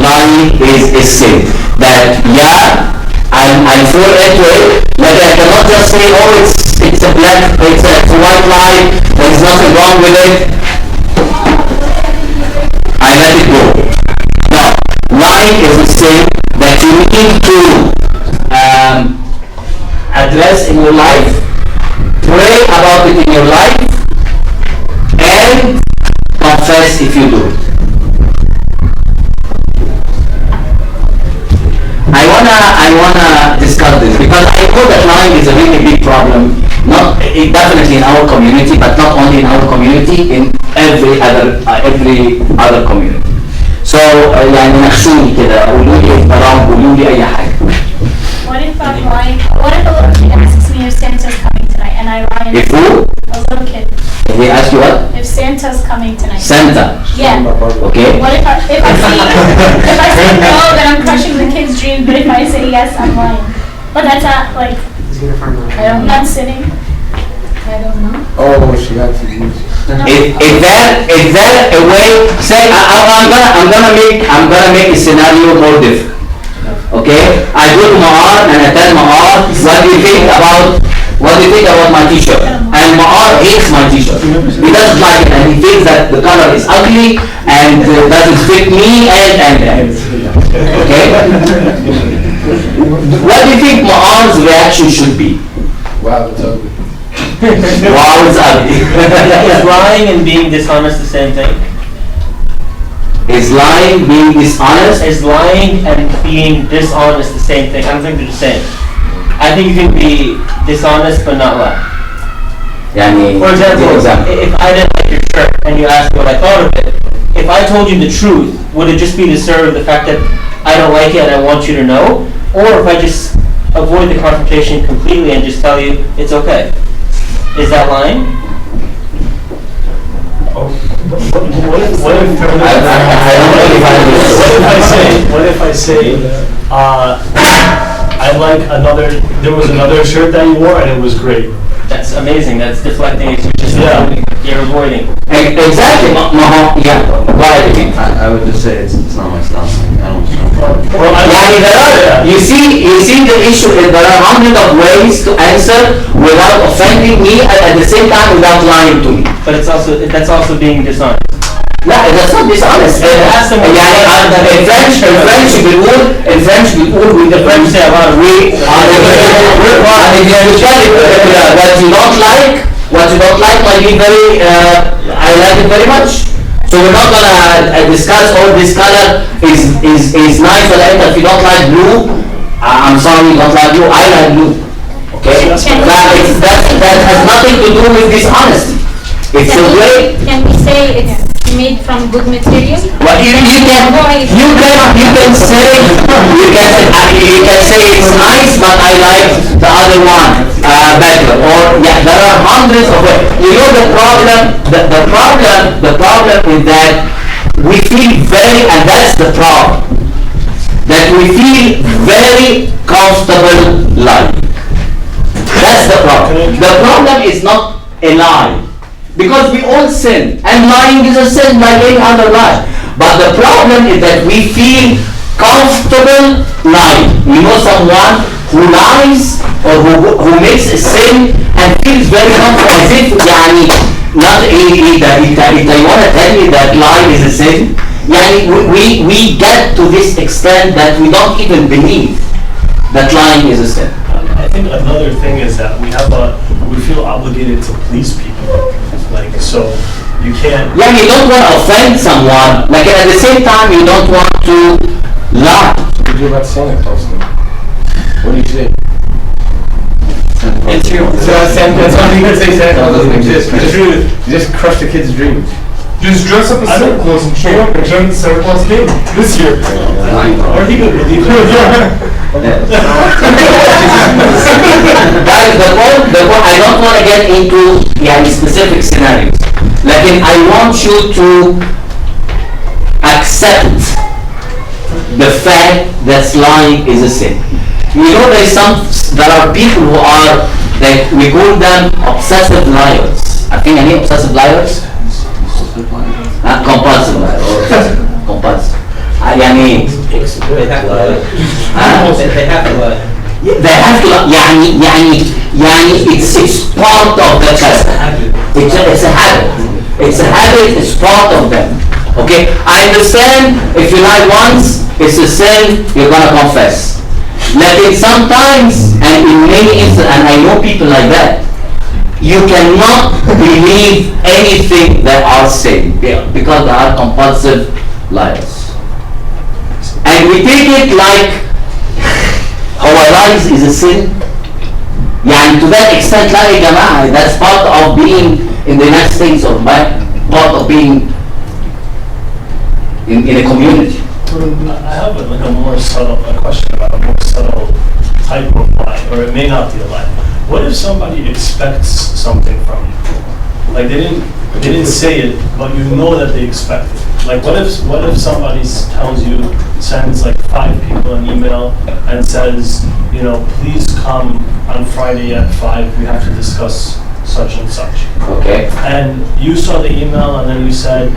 lying is a sin. That I fall into it. Like I cannot just say, oh, it's a white lie. There's nothing wrong with it. I let it go. No, lying is a sin that you need to address in your life, pray about it in your life, and confess if you do it. I wanna discuss this because I know that lying is a really big problem. Definitely in our community, but not only in our community, in every other community. So يعني نخشوني كده قولوا لي برام قولوا لي أي حاجة. What if I'm lying? What if a little kid asks me if Santa's coming tonight and I lie? If who? A little kid. If they ask you what? If Santa's coming tonight. Santa. Yeah. Okay. What if I say no, then I'm crushing the kid's dreams, but if I say yes, I'm lying. But that's not like, I'm not sinning. I don't know. Oh, she got to use. Is there a way? Say I'm gonna make a scenario more different. Okay, I go to Ma'ar and I tell Ma'ar, what do you think about my t-shirt? And Ma'ar hates my t-shirt. He doesn't like it and he thinks that the color is ugly and doesn't fit me and okay. What do you think Ma'ar's reaction should be? Wow, that's ugly. Wow, it's ugly. Is lying and being dishonest the same thing? Is lying being dishonest? Is lying and being dishonest the same thing? I don't think they're the same. I think you can be dishonest but not lie. For example, if I didn't like your shirt and you asked me what I thought of it, if I told you the truth, would it just be to serve the fact that I don't like it and I want you to know? Or if I just avoid the confrontation completely and just tell you it's okay? Is that lying? What if I say, there was another shirt that you wore and it was great. That's amazing. That's deflecting. You're avoiding. Exactly. Yeah. Why again? I would just say it's not my style. I don't know. Well, you see the issue is there are hundreds of ways to answer without offending me at the same time without lying to me. But that's also being dishonest. لا that's not dishonest. يعني in French بنقول with the French say about we what you don't like might be very I like it very much. So we're not gonna discuss this color is nice or if you don't like blue, I'm sorry you don't like blue, I like blue. Okay? That has nothing to do with dishonesty. It's a way. Can we say it's made from good material? Well, you can say it's nice, but I like the other one better. Or there are hundreds of ways. You know the problem is that we feel and that's the problem, that we feel very comfortable lying. That's the problem. The problem is not a lie. Because we all sin, and lying is a sin like any other lie. But the problem is that we feel comfortable lying. You know someone who lies or who makes a sin and feels very comfortable as if يعني not you want to tell me that lying is a sin? يعني we get to this extent that we don't even believe that lying is a sin. I think another thing is that we feel obligated to please people. Like, so you can't. Yeah, you don't want to offend someone. Like at the same time, you don't want to lie. What do you about Santa Claus then? What do you say? It's true. That's all you can say. Santa Claus doesn't exist. You just crush the kid's dreams. Just dress up as Santa Claus and show up and Santa Claus came this year. Or he could believe it. Guys, the point, I don't want to get into specific scenarios. Like I want you to accept the fact that lying is a sin. You know there are people who are, like we call them obsessive liars. I think any obsessive liars? Compulsive liars. Compulsive. يعني They have to lie. Huh? They have to lie. They have to, it's part of the custom. It's a habit. It's a habit, it's part of them. Okay? I understand if you lie once, it's a sin, you're gonna confess. Like sometimes, and in many instances, and I know people like that, you cannot believe anything they are saying because they are compulsive liars. And we take it like our lies is a sin. يعني to that extent, لا يا جماعة, that's part of being in the United States or part of being in a community. I have a more subtle question about a more subtle type of lie, or it may not be a lie. What if somebody expects something from you? Like they didn't say it, but you know that they expect it. Like what if somebody tells you, sends like 5 people an email and says, please come on Friday at 5, we have to discuss such and such. Okay. And you saw the email and then you said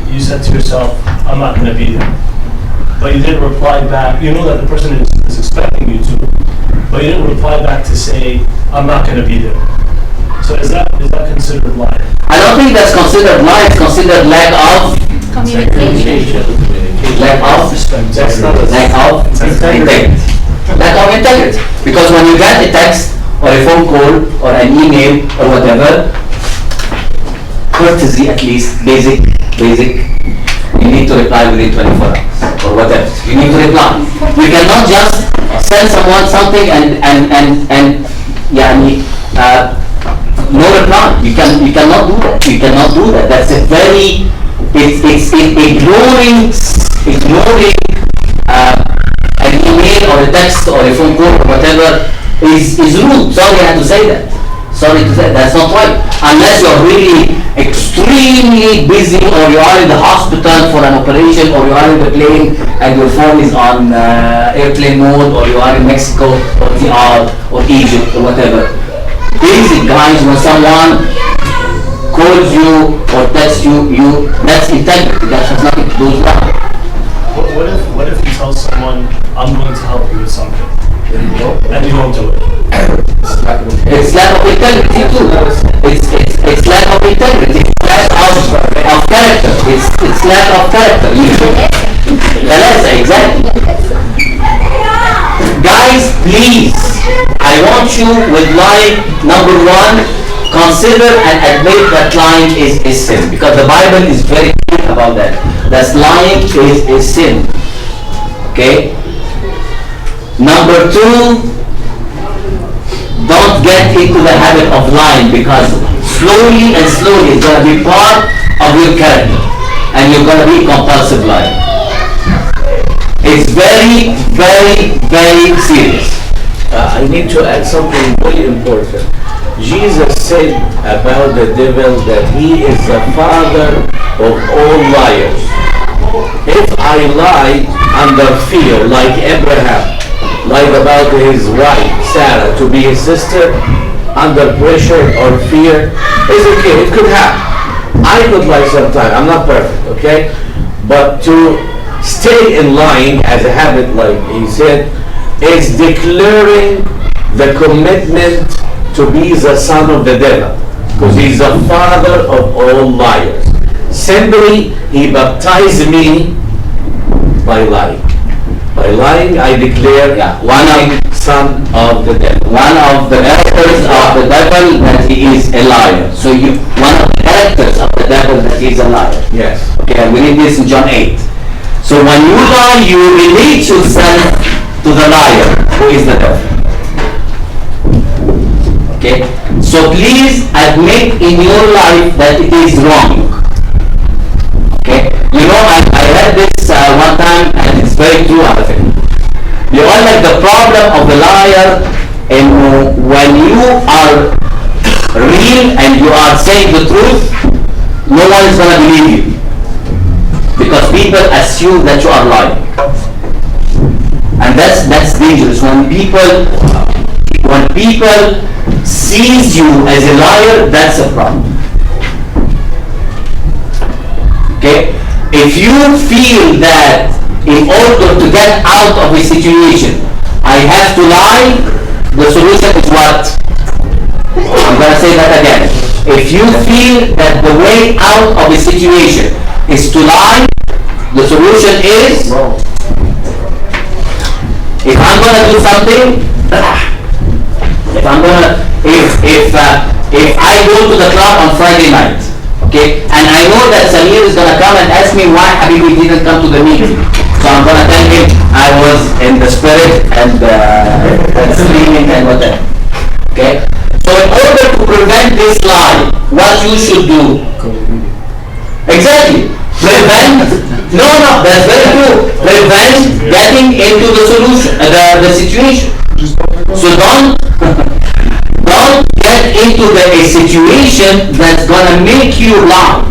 to yourself, I'm not going to be there. But you didn't reply back. You know that the person is expecting you to, but you didn't reply back to say, I'm not going to be there. So is that considered lying? I don't think that's considered lie, it's considered lack of Communication. lack of integrity. Lack of integrity. Because when you get a text or a phone call or an email or whatever, courtesy at least, basic, you need to reply within 24 hours or whatever. You need to reply. You cannot just send someone something and no reply. You cannot do that. You cannot do that. That's a very it's ignoring an email or a text or a phone call or whatever is rude. Sorry, I have to say that. Sorry to say that's not right. Unless you're really extremely busy, or you are in the hospital for an operation, or you are in the plane and your phone is on airplane mode, or you are in Mexico or DR or Egypt or whatever. Basic guys, when someone calls you or texts you, that's integrity. That has nothing to do with that. What if you tell someone, I'm going to help you with something, and you don't do it? It's lack of integrity too. It's lack of integrity. It's lack of character. It's lack of character. Exactly. Guys, please, I want you with lie number 1, consider and admit that lying is a sin, because the Bible is very clear about that. That lying is a sin. Okay? Number 2, don't get into the habit of lying, because slowly it's going to be part of your character and you're going to be a compulsive liar. It's very, very, very serious. I need to add something very important. Jesus said about the devil that he is the father of all liars. If I lie under fear, like Abraham, lied about his wife, Sarah, to be his sister, under pressure or fear, it's okay, it could happen. I could lie sometimes, I'm not perfect, okay? But to stay in lying as a habit, like he said, is declaring the commitment to be the son of the devil, because he's the father of all liars. Simply, he baptized me by lying. By lying, I declare son of the devil. One of the characters of the devil that he is a liar. So one of the characters of the devil that he is a liar. Yes. Okay, and we read this in John 8. So when you lie, you relate yourself to the liar, who is the devil. Okay? So please admit in your life that it is wrong. Okay? I read this one time, and it's very true, I think. You are like the problem of the liar, and when you are real and you are saying the truth, no one is going to believe you. Because people assume that you are lying. And that's dangerous. When people sees you as a liar, that's a problem. Okay? If you feel that in order to get out of a situation, I have to lie, the solution is what? I'm going to say that again. If you feel that the way out of a situation is to lie, the solution is, if I'm going to do something, if I go to the club on Friday night, okay, and I know that Samir is going to come and ask me why Habibi didn't come to the meeting, so I'm going to tell him I was in the spirit and sleeping and whatever, okay? So in order to prevent this lie, what you should do? Exactly. Prevent, no, that's very true. Prevent getting into the solution, the situation. So don't get into a situation that's gonna make you lie.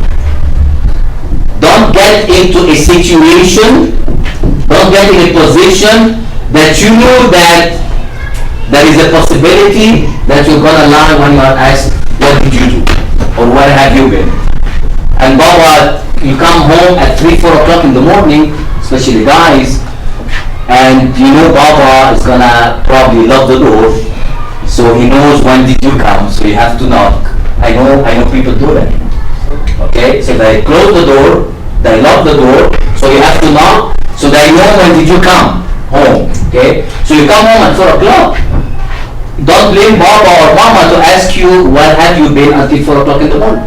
Don't get into a situation, don't get in a position that you know that there is a possibility that you're gonna lie when you are asked, what did you do? Or where have you been? And Baba, you come home at 3-4 o'clock in the morning, especially guys, and you know Baba is gonna probably lock the door, so he knows when did you come, so you have to knock. I know people do that. Okay, so they close the door, they lock the door, so you have to knock, so they know when did you come home. Okay, so you come home at 4 o'clock. Don't blame Baba or Mama to ask you where have you been until 4 o'clock in the morning.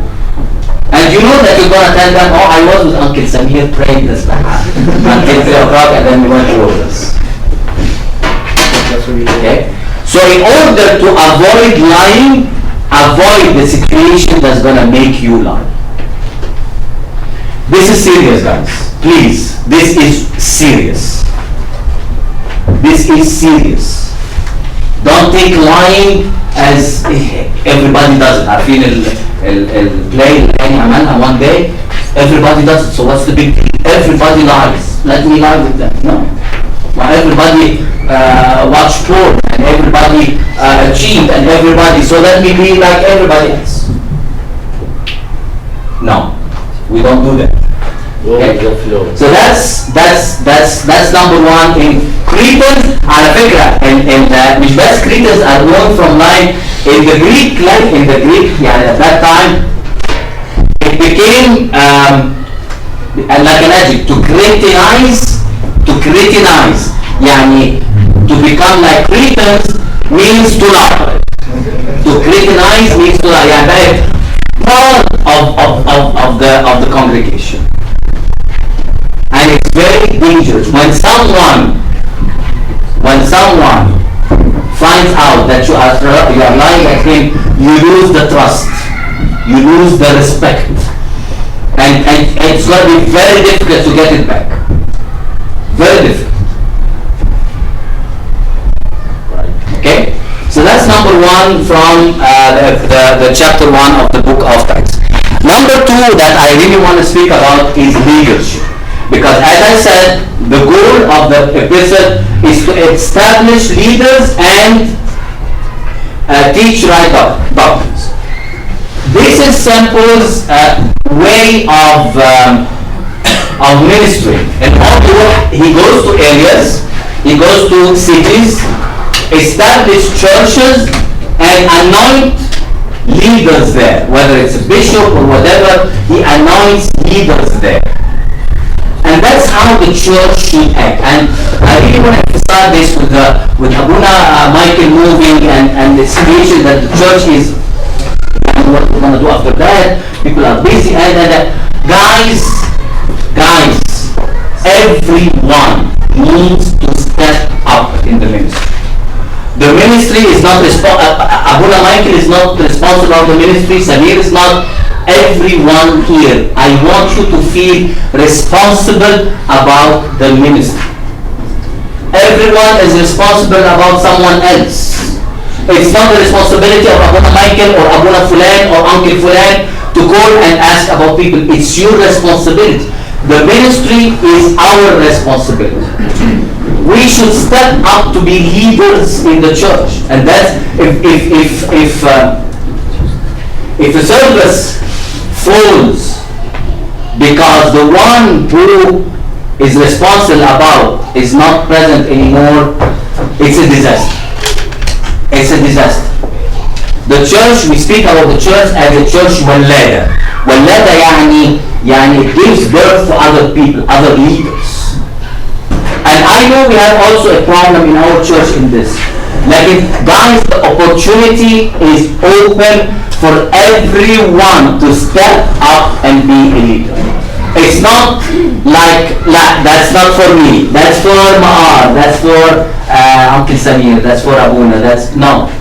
And you know that you're going to tell them, oh, I was with Uncle Samir praying this until 3 o'clock and then we went to Roses. Okay? So in order to avoid lying, avoid the situation that's going to make you lie. This is serious, guys. Please, this is serious. This is serious. Don't take lying as everybody does it. I feel play one day, everybody does it, so what's the big deal? Everybody lies. Let me lie with them. No. Well, everybody watch porn and everybody cheat and everybody, so let me be like everybody else. No, we don't do that. Okay. So that's number one. In Cretans, على فكرة مش بس Cretans are known from lying. In the Greek life, يعني at that time, it became like an adjective, to Cretanize, يعني to become like Cretans means to lie. To Cretanize means to lie. يعني part of the congregation. And it's very dangerous when someone finds out that you are lying at him, you lose the trust, you lose the respect, and it's going to be very difficult to get it back. Very difficult. Okay, so that's number one from the chapter 1 of the book of Titus. Number 2 that I really want to speak about is leadership. Because as I said, the goal of the epistle is to establish leaders and teach right doctrines. This is Sample's way of ministry. And he goes to areas, he goes to cities, establish churches, and anoint leaders there. Whether it's a bishop or whatever, he anoints leaders there. And that's how the church should act. And I really want to emphasize this with Abuna Michael moving and the situation that the church is, and what we're going to do after that. People are busy and guys, everyone needs to step up in the ministry. The ministry is not Abuna Michael is not responsible for the ministry. Samir is not. Everyone here, I want you to feel responsible about the ministry. Everyone is responsible about someone else. It's not the responsibility of Abuna Michael or Abuna Fulan or Uncle Fulan to call and ask about people. It's your responsibility. The ministry is our responsibility. We should step up to be leaders in the church, and that's if a service falls because the one who is responsible about is not present anymore, it's a disaster. It's a disaster. The church, we speak about the church as a church ولادة. ولادة يعني it gives birth to other people, other leaders. And I know we have also a problem in our church in this. Like, guys, the opportunity is open for everyone to step up and be a leader. It's not like, that's not for me, that's for Ma'ar, that's for Uncle Samir, that's for Abuna, no.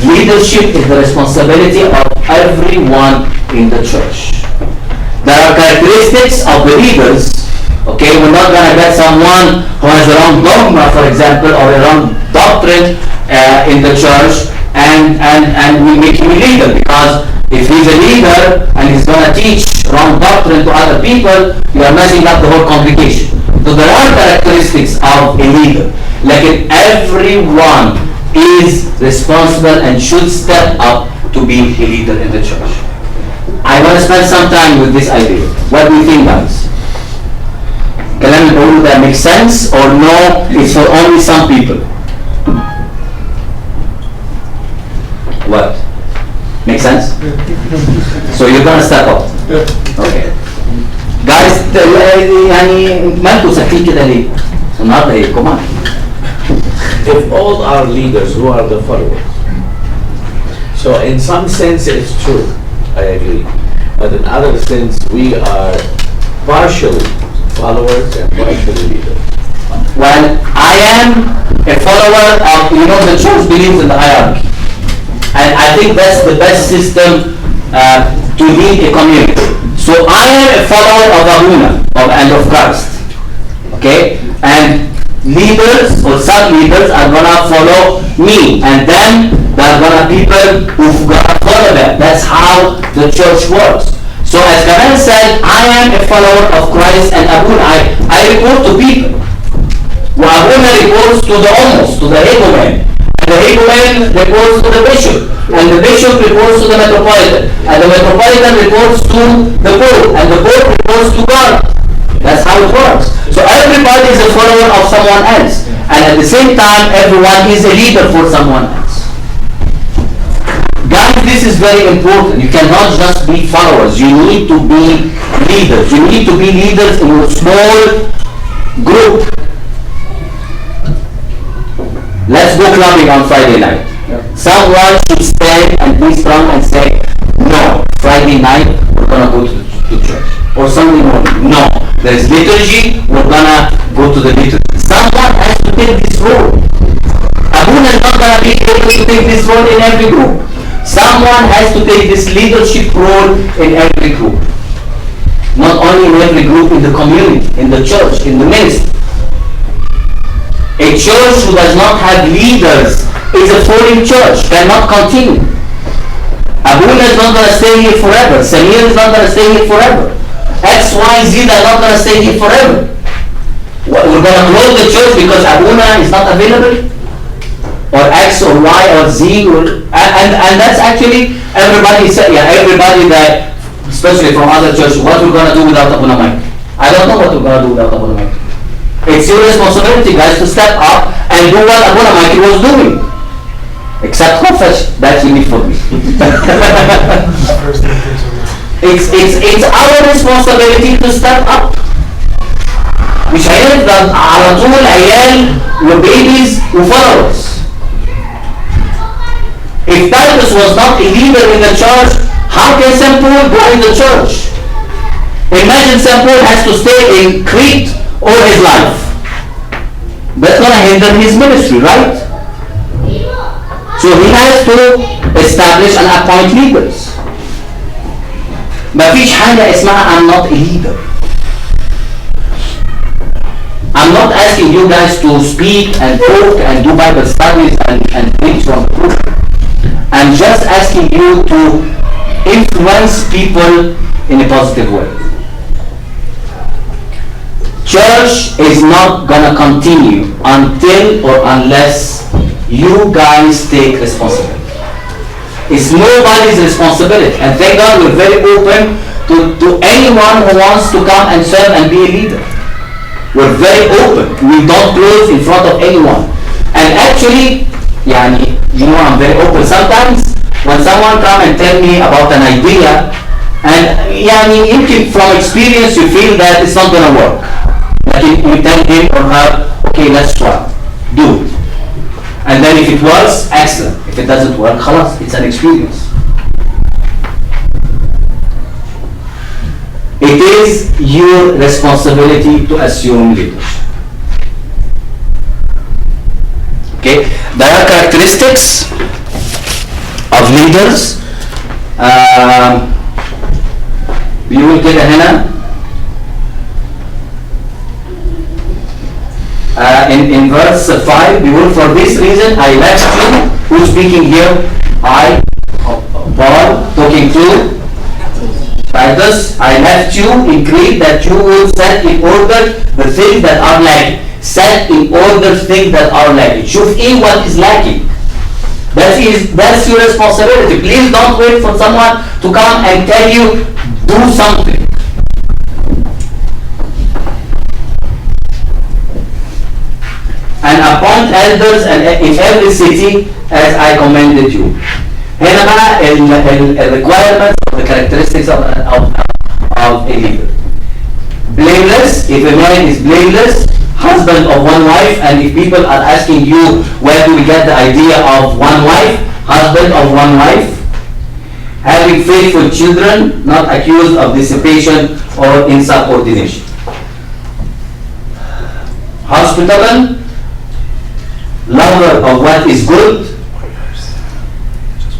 Leadership is the responsibility of everyone in the church. There are characteristics of the leaders. Okay, we're not going to get someone who has a wrong dogma, for example, or a wrong doctrine in the church, and we make him a leader, because if he's a leader and he's going to teach wrong doctrine to other people, you are messing up the whole congregation. So there are characteristics of a leader. Like, everyone is responsible and should step up to be a leader in the church. I want to spend some time with this idea. What do you think, guys? كلام اللي بقوله ده make sense or no? It's for only some people. What? Make sense? So you're gonna step up. Okay. Guys, يعني مالكوا ساكتين كده ليه؟ النهارده ايه؟ Come on. If all are leaders, who are the followers? So in some sense it's true, I agree. But in other sense we are partially followers and partially leaders. Well, I am a follower of, the church believes in the hierarchy. And I think that's the best system to lead a community. So I am a follower of Abuna and of Christ. Okay? And leaders or some leaders are gonna follow me, and then there are gonna people who've gonna follow them. That's how the church works. So as Kamal said, I am a follower of Christ and Abuna. I report to people. Well, Abuna reports to the almost, to the Hegumen. The Hegumen reports to the bishop. And the bishop reports to the metropolitan. And the metropolitan reports to the pope. And the pope reports to God. That's how it works. So everybody is a follower of someone else. And at the same time, everyone is a leader for someone else. Guys, this is very important. You cannot just be followers. You need to be leaders. You need to be leaders in a small group. Let's go clubbing on Friday night. Someone should stand and be strong and say, no, Friday night we're going to go to church. Or Sunday morning. No, there's liturgy, we're going to go to the liturgy. Someone has to take this role. Abuna is not going to be able to take this role in every group. Someone has to take this leadership role in every group. Not only in every group, in the community, in the church, in the ministry. A church who does not have leaders is a falling church, cannot continue. Abuna is not going to stay here forever. Samir is not going to stay here forever. X, Y, Z are not going to stay here forever. We're going to close the church because Abuna is not available? Or X or Y or Z, and that's actually everybody said, everybody that, especially from other churches, what we're going to do without Abuna Mike. I don't know what we're going to do without Abuna Mike. It's your responsibility, guys, to step up and do what Abuna Mike was doing. Except Khofesh, that's unique for me. It's our responsibility to step up. مش هيفضل على طول عيال وبيبيز وفولورز. If Titus was not a leader in the church, how can St. Paul go in the church? Imagine St. Paul has to stay in Crete all his life. That's going to hinder his ministry, right? So he has to establish and appoint leaders. مفيش حاجة اسمها I'm not a leader. I'm not asking you guys to speak and talk and do Bible studies and preach from the book. I'm just asking you to influence people in a positive way. Church is not gonna continue until or unless you guys take responsibility. It's nobody's responsibility. And thank God we're very open to anyone who wants to come and serve and be a leader. We're very open. We don't close in front of anyone. And actually, I'm very open. Sometimes when someone come and tell me about an idea, and from experience you feel that it's not gonna work. Like you tell him or her, okay, let's try, do it. And then if it works, excellent. If it doesn't work, خلاص, it's an experience. It is your responsibility to assume leadership. Okay, there are characteristics of leaders. بيقول كده هنا in verse 5 بيقول for this reason I left you. Who's speaking here? I, Paul, talking to Titus. I left you in Crete that you will set in order the things that are lacking. Set in order things that are lacking. شوف ايه what is lacking. That's your responsibility. Please don't wait for someone to come and tell you do something. And appoint elders in every city as I commanded you. هنا بقى requirements of the characteristics of a leader. Blameless, if a man is blameless, husband of one wife, and if people are asking you where do we get the idea of one wife, husband of one wife, having faithful children, not accused of dissipation or insubordination. Hospitable, lover of what is good,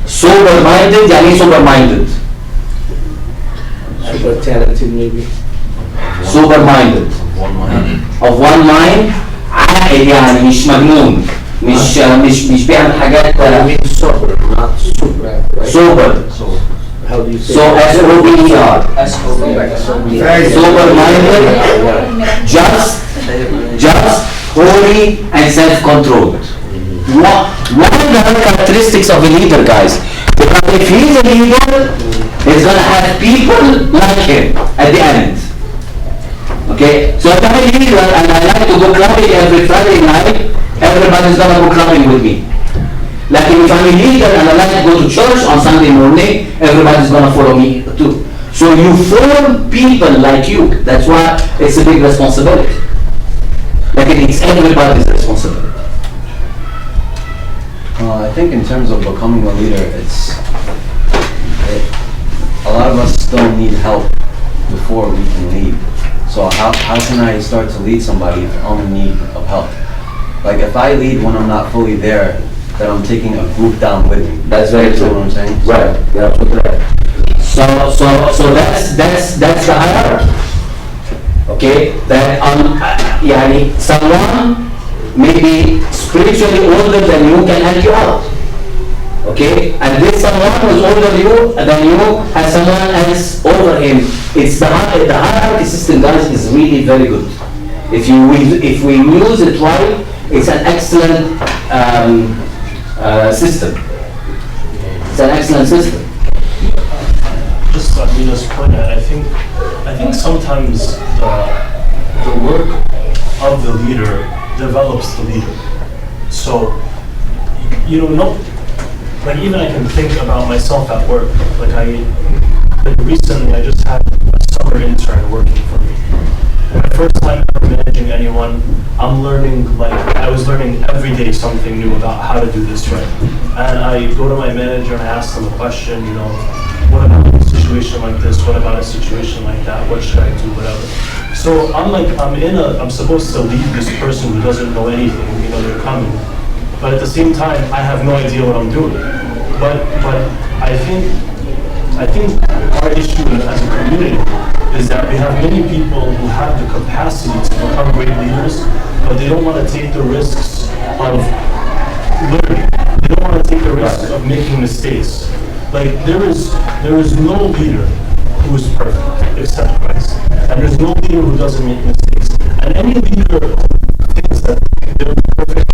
sober-minded, يعني sober-minded. Super talented maybe. Sober-minded. Of one mind. عاقل يعني مش مجنون. مش بيعمل حاجات. I mean sober, not super. Right? Sober. How do you say? So S-O-B-E-R. Sober-minded, just, holy, and self-controlled. What are the characteristics of a leader, guys? Because if he's a leader, he's going to have people like him at the end. Okay? So if I'm a leader and I like to go clubbing every Friday night, everybody's going to go clubbing with me. Like if I'm a leader and I like to go to church on Sunday morning, everybody's going to follow me too. So you form people like you. That's why it's a big responsibility. Like it's everybody's responsibility. I think in terms of becoming a leader, a lot of us still need help before we can lead. So how can I start to lead somebody if I'm in need of help? Like if I lead when I'm not fully there, then I'm taking a group down with me. That's very true. You know what I'm saying? Right. Yeah, right. So that's the hierarchy. Okay, that someone maybe spiritually older than you can help you out. Okay, and this someone who's older than you has someone else over him. It's the hierarchy system, guys, is really very good. If we use it right, it's an excellent system. It's an excellent system. Just on Nina's point, I think sometimes the work of the leader develops the leader. So, like even I can think about myself at work. Like recently I just had a summer intern working for me. My first time ever managing anyone, I was learning every day something new about how to do this right. And I go to my manager and I ask them a question, what about a situation like this? What about a situation like that? What should I do? Whatever. So I'm supposed to lead this person who doesn't know anything, they're coming. But at the same time, I have no idea what I'm doing. But I think our issue as a community is that we have many people who have the capacity to become great leaders, but they don't want to take the risks of learning. They don't want to take the risks of making mistakes. Like there is no leader who is perfect except Christ, and there's no leader who doesn't make mistakes. And any leader who thinks that they're perfect